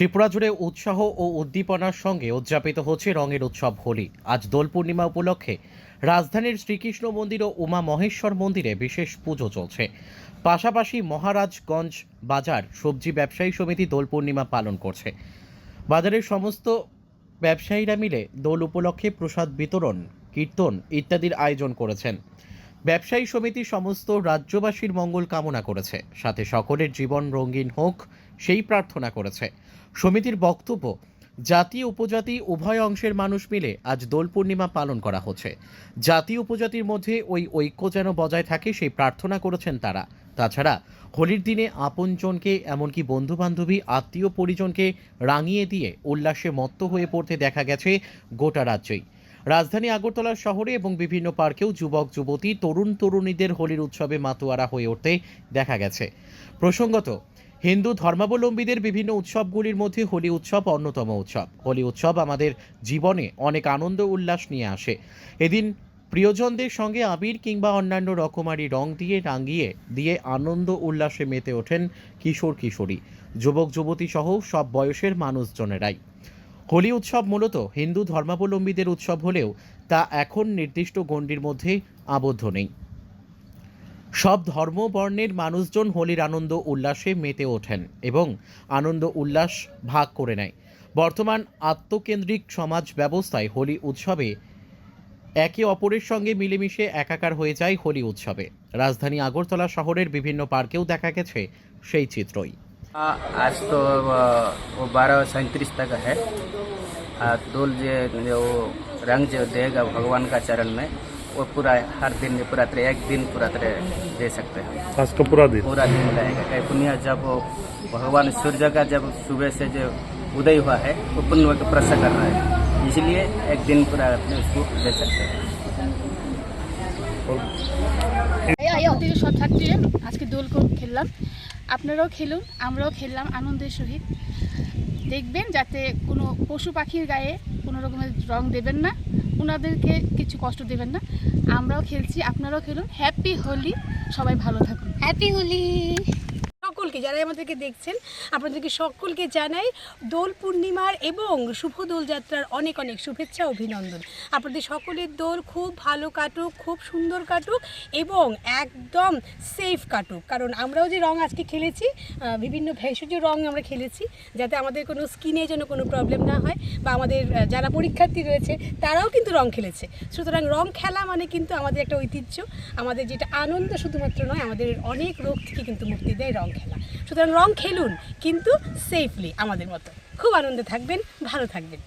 ত্রিপুরা জুড়ে উৎসাহ ও উদ্দীপনার সঙ্গে উদযাপিত হচ্ছে রঙের উৎসব হোলি। আজ দোল পূর্ণিমা উপলক্ষে রাজধানীর শ্রীকৃষ্ণ মন্দির ও উমা মহেশ্বর মন্দিরে বিশেষ পুজো চলছে। পাশাপাশি মহারাজগঞ্জ বাজার সবজি ব্যবসায়ী সমিতি দোল পূর্ণিমা পালন করছে। বাজারের সমস্ত ব্যবসায়ীরা মিলে দোল উপলক্ষে প্রসাদ বিতরণ, কীর্তন ইত্যাদির আয়োজন করেছেন। ব্যবসায়ী সমিতি সমস্ত রাজ্যবাসীর মঙ্গল কামনা করেছে, সাথে সকলের জীবন রঙিন হোক সেই প্রার্থনা করেছে। সমিতির বক্তব্য, জাতি উপজাতি উভয় অংশের মানুষ মিলে আজ দোল পূর্ণিমা পালন করা হচ্ছে। জাতি উপজাতির মধ্যে ওই ঐক্য যেন বজায় থাকে সেই প্রার্থনা করেছেন তারা। তাছাড়া হোলির দিনে আপনজনকে এমনকি বন্ধু বান্ধবী আত্মীয় পরিজনকে রাঙিয়ে দিয়ে উল্লাসে মত্ত হয়ে পড়তে দেখা গেছে গোটা রাজ্যেই। রাজধানী আগরতলা শহরে এবং বিভিন্ন পার্কেও যুবক যুবতী তরুণ তরুণীদের হোলির উৎসবে মাতোয়ারা হয়ে উঠতে দেখা গেছে। প্রসঙ্গত, হিন্দু ধর্মাবলম্বীদের বিভিন্ন উৎসবগুলির মধ্যে হোলি উৎসব অন্যতম উৎসব। হোলি উৎসব আমাদের জীবনে অনেক আনন্দ উল্লাস নিয়ে আসে। এদিন প্রিয়জনদের সঙ্গে আবির কিংবা অন্যান্য রকমারি রং দিয়ে রাঙিয়ে দিয়ে আনন্দ উল্লাসে মেতে ওঠেন কিশোর কিশোরী, যুবক যুবতী সহ সব বয়সের মানুষজনেরাই। হোলি উৎসব মূলত হিন্দু ধর্মাবলম্বীদের উৎসব হলেও তা এখন নির্দিষ্ট গণ্ডির মধ্যে আবদ্ধ নেই। সব ধর্ম বর্ণের মানুষজন হোলির আনন্দ উল্লাসে মেতে ওঠেন এবং আনন্দ উল্লাস ভাগ করে নেয়। বর্তমান আত্মকেন্দ্রিক সমাজ ব্যবস্থায় হোলি উৎসবে একে অপরের সঙ্গে মিলেমিশে একাকার হয়ে যায় হোলি উৎসবে। রাজধানী আগরতলা শহরের বিভিন্ন পার্কেও দেখা গেছে সেই চিত্রই। आज तो वो 12:37 तक है। डोल जो रंग जो देगा भगवान का चरण में, वो पूरा हर दिन पूरा तरह एक दिन पूरा तरह दे सकते हैं। आज का पूरा दिन रहेगा। कहीं पुण्य जब वो भगवान सूर्य का जब सुबह से जो उदय हुआ है वो पुण्य को प्रसन्न कर रहा है, इसलिए एक दिन पूरा अपने उसको दे सकते हैं। সব ছাত্রীরা আজকে দোল খেললাম, আপনারাও খেলুন, আমরাও খেললাম আনন্দের সহিত। দেখবেন যাতে কোনো পশু পাখির গায়ে কোনো রকমের রং দেবেন না, ওনাদেরকে কিছু কষ্ট দেবেন না। আমরাও খেলছি, আপনারাও খেলুন। হ্যাপি হোলি, সবাই ভালো থাকুন। হ্যাপি হোলি সকলকে, যারা আমাদেরকে দেখছেন আপনাদেরকে সকলকে জানাই দোল পূর্ণিমার এবং শুভ দোলযাত্রার অনেক অনেক শুভেচ্ছা, অভিনন্দন। আপনাদের সকলের দোল খুব ভালো কাটুক, খুব সুন্দর কাটুক এবং একদম সেফ কাটুক। কারণ আমরাও যে রং আজকে খেলেছি, বিভিন্ন ভেষজ রং আমরা খেলেছি, যাতে আমাদের কোনো স্কিনে যেন কোনো প্রবলেম না হয়, বা আমাদের যারা পরীক্ষার্থী রয়েছে তারাও কিন্তু রং খেলেছে। সুতরাং রং খেলা মানে কিন্তু আমাদের একটা ঐতিহ্য, আমাদের যেটা আনন্দ শুধুমাত্র নয়, আমাদের অনেক রোগ থেকে কিন্তু মুক্তি দেয় রং খেলা। সুতরাং রং খেলুন, কিন্তু সেফলি, আমাদের মতো। খুব আনন্দে থাকবেন, ভালো থাকবেন।